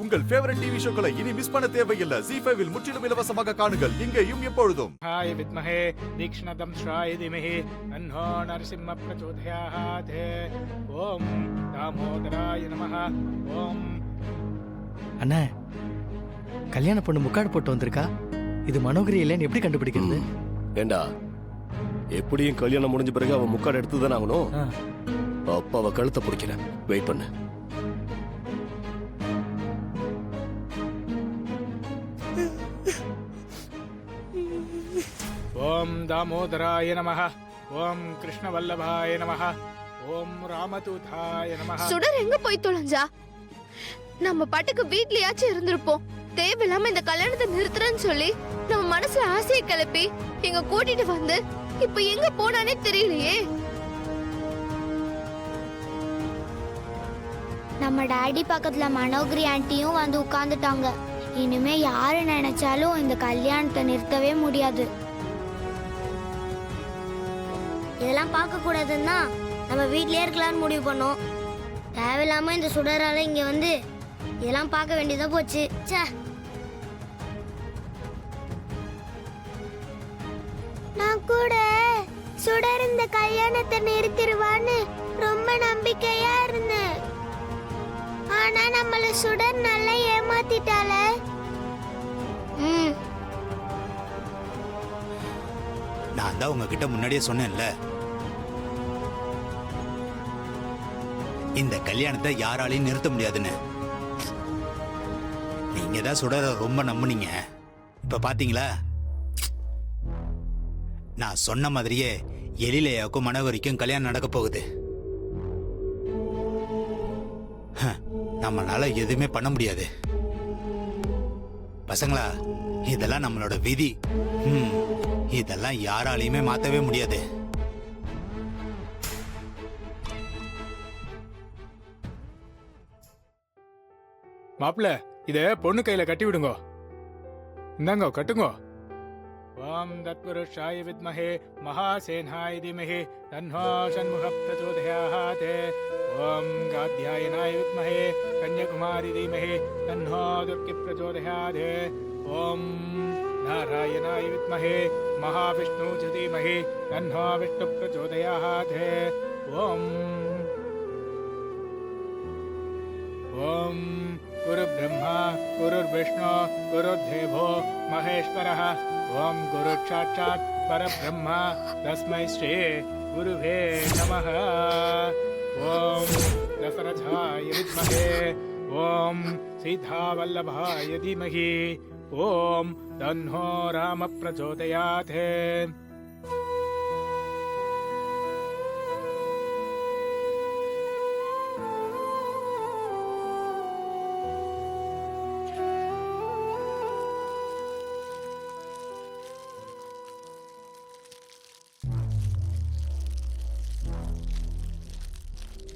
உங்கள் favourite TV ஷோக்களை இனி miss பண்ண தேவையில்லை. ZEE5 இல் முற்றிலும் இலவசமாக காணுங்கள். இங்கேயும் எப்பொழுதும். हाय विद्महे तीक्ष्णदंष्ट्राय धीमहि तन्नो नरसिंह प्रचोदयात्. ओम दामोदराय नमः. ओम. அண்ணா, கல்யாண பொண்ணு முக்காடு போட்டு வந்திருக்கா. இது மனோகரி இல்லைன்னு எப்படி கண்டுபிடிக்கிறது? ஏண்டா, எப்படியும் கல்யாணம் முடிஞ்ச பிறகு அவன் முக்காடு எடுத்து தானே ஆகணும். அப்ப அவ கழுத்தை பிடிக்கிறேன், வெயிட் பண்ணு. ओम दामोदराय नमः. ओम कृष्णवल्लभाय नमः. ओम रामदूताय नमः. சுடர் எங்க போய் தொலைஞ்சா? நம்ம பாட்டுக்கு வீட்லயாச்சும் இருந்திருப்போம். தேவையில்லாம இந்த கல்யாணத்தை நிறுத்துறேன்னு சொல்லி நம்ம மனசுல ஆசையை கிளப்பி இங்க கூட்டிட்டு வந்து இப்ப எங்க போனானே தெரியலையே. நம்ம டாடி பக்கத்துல மனோகரி ஆண்டியும் வந்து உட்கார்ந்துட்டாங்க. இனிமே யாரு நினைச்சாலும் இந்த கல்யாணத்தை நிறுத்தவே முடியாது. இதெல்லாம் பார்க்க கூடாதுன்னா நம்ம வீட்லயே இருக்கலாம்னு முடிவு பண்ணோம். தேவையில்லாம இந்த சுடரால இங்க வந்து இதெல்லாம் பார்க்க வேண்டியதா போச்சு. நான் கூட சுடர் இந்த கல்யாணத்தை நிறுத்திடுவான்னு ரொம்ப நம்பிக்கையா இருந்தேன். ஆனா நம்மள சுடர் நல்லா ஏமாத்திட்டால. நான் தான் உங்ககிட்ட முன்னாடியே சொன்னேன்ல, இந்த கல்யாணத்தை யாராலையும் நிறுத்த முடியாதுன்னு. நீங்க தான் சுடர ரொம்ப நம்புனீங்க. இப்ப பாத்தீங்களா, நான் சொன்ன மாதிரியே எழிலையாவுக்கும் மனோகரிக்கும் கல்யாணம் நடக்க போகுது. நம்மளால எதுவுமே பண்ண முடியாது. பசங்களா, இதெல்லாம் நம்மளோட விதி. இதெல்லாம் யாராலையுமே மாத்தவே முடியாது. மாப்பிள்ள, இத பொண்ணு கையில கட்டி விடுங்க. இந்தாங்க, கட்டுங்க. ओम तत्पुरुषाय विद्महे महासेनाय धीमहि तन्नो षण्मुखः प्रचोदयात्. ओम गाध्यायनाय विद्महे कन्याकुमारी धीमहि तन्नो दुर्गे प्रचोदयात्. ओम नारायणाय विद्महे महाविष्णुः धीमहि तन्नो विष्णुः प्रचोदयात्. ओम ओम गुरु ब्रह्मा गुरुर्विष्णु गुरुर्देवो महेश्वरः. ओम गुरु साक्षात् परब्रह्म तस्मै श्री गुरुवे नमः. ओम दशरथाय विद्महे ओम सीतावल्लभाय धीमहि ओम तन्नो राम प्रचोदयात्.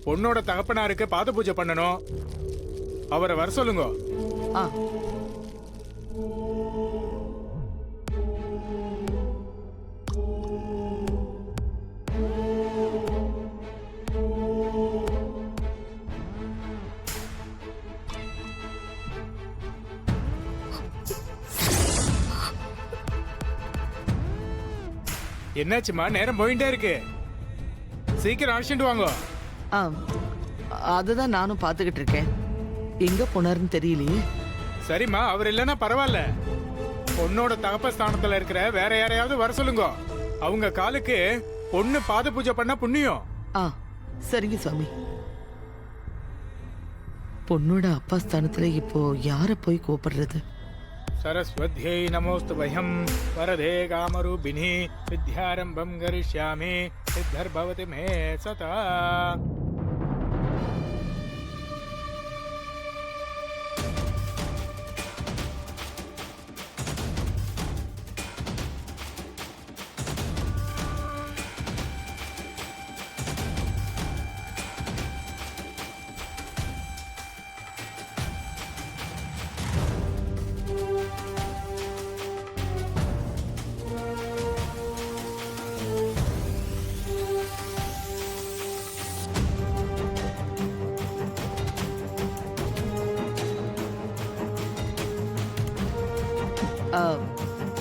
பொண்ணோட தகப்பனாருக்கு பாத பூஜை பண்ணணும். அவரை வர சொல்லுங்க. என்னாச்சுமா, நேரம் போயிட்டே இருக்கு. சீக்கிரம் அழைச்சிட்டு வாங்க. அதுதான் நானும் பாத்துக்கிட்டு இருக்கேன். எங்க போனாருன்னு தெரியலையே. சரிம்மா, அவர் இல்லைன்னா பரவாயில்ல. பொண்ணோட தகப்ப ஸ்தானத்துல இருக்கிற வேற யாரையாவது வர சொல்லுங்க. அவங்க காலுக்கு பொண்ணு பாத பூஜை பண்ண புண்ணியம். சரிங்க சாமி. பொண்ணோட அப்பா ஸ்தானத்துல இப்போ யார போய் கூப்பிடுறது? सरस्वत्यै नमोस्तु वयं वरदे कामरूपिणी विद्यारम्भं करिष्यामि सिद्धिर्भवति मे सदा.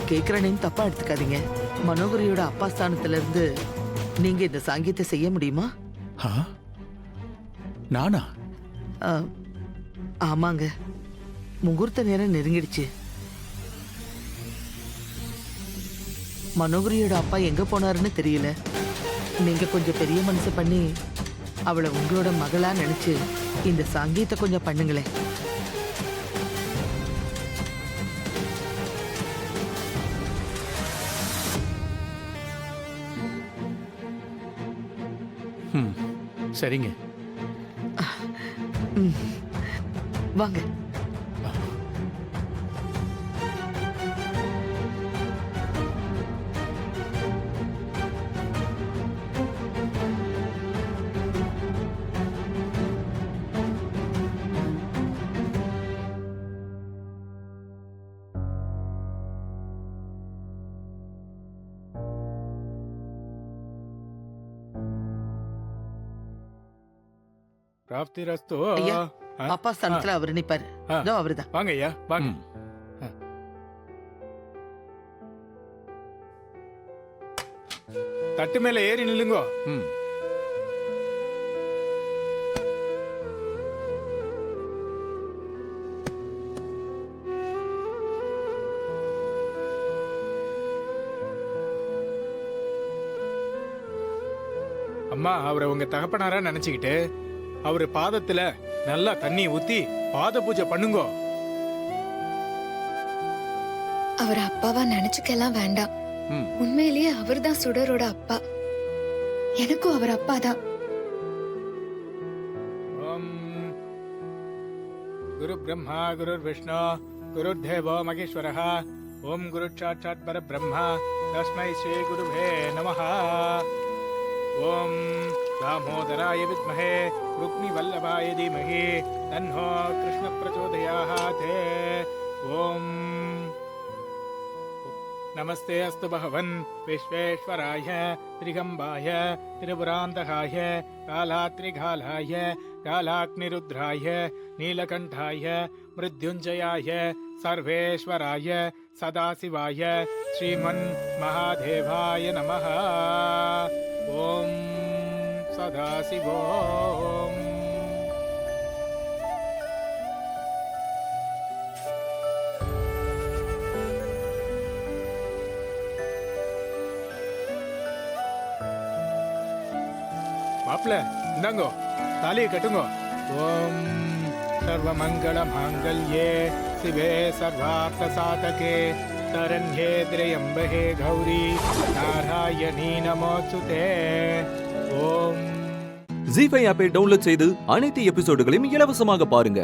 கேக்குறேன்னு தப்பா எடுத்துக்காதீங்க. மனோகரியோட அப்பா ஸ்தானத்துல இருந்து நீங்க இந்த சாங்கீத்தை செய்ய முடியுமா? நானா? ஆ, ஆமாங்க. முகூர்த்த நேரம் நெருங்கிடுச்சு. மனோகரியோட அப்பா எங்க போனாருன்னு தெரியல. நீங்க கொஞ்சம் பெரிய மனசு பண்ணி அவளை உங்களோட மகளா நினைச்சு இந்த சங்கீத்தை கொஞ்சம் பண்ணுங்களேன். சரிங்க. வாங்க. பிராப்திரஸ்து. ஐயா, ஆ, அப்பா ஸ்தானத்துல அவர் நிப்பாரு. ஆ. இதோ அவருதான். வாங்க ஐயா வாங்க. தட்டு மேல ஏறி நில்லுங்கோ. அம்மா, அவரை உங்க தகப்பனாரா நினைச்சுக்கிட்டு அவரு பாதத்துல நல்லா தண்ணி ஊத்தி பாத பூஜை பண்ணுங்கோ. அவர் அப்பாவா நினைச்சுக்கலாம் வேண்டாம். உண்மையிலேயே அவர்தான் சுடரோட அப்பா. எனக்கும் அவர் அப்பா தான். ஓம் குரு பிரம்மா குரு விஷ்ணு குரு தேவோ மகேஸ்வரः. ஓம் குரு சாட்சாத் பரபிரம்மா தஸ்மை ஸ்ரீ குருவே நமः. ஓம் தாமோதராய வித்மஹே ருக்மிவல்லபாய தீமஹி தன்னோ கிருஷ்ண பிரச்சோதயாத். ஓம் நமஸ்தே அஸ்து பகவன் விஸ்வேஸ்வராய திரிகம்பாய திரிபுராந்தகாய காலாத்ரிகாலாய காலாக்னிருத்ராய நீலகண்டாய மிருத்யுஞ்சயாய சர்வேஸ்வராய சதாசிவாய ஸ்ரீமன் மகாதேவாய நமः. ஓம் சதாசிவோம். மாப்பிள்ள இந்தாங்கோ, தாலியை கட்டுங்கோ. ஓம் சர்வமங்கள மாங்கல்யே சிவே சர்வார்த்த சாதகே சரண்யே திரையம்பகே கௌரி நாராயணி நமோஸ்துதே. ஓம் ஜீ5 ஆப்பை டவுன்லோட் செய்து அனைத்து எபிசோடுகளையும் இலவசமாக பாருங்க.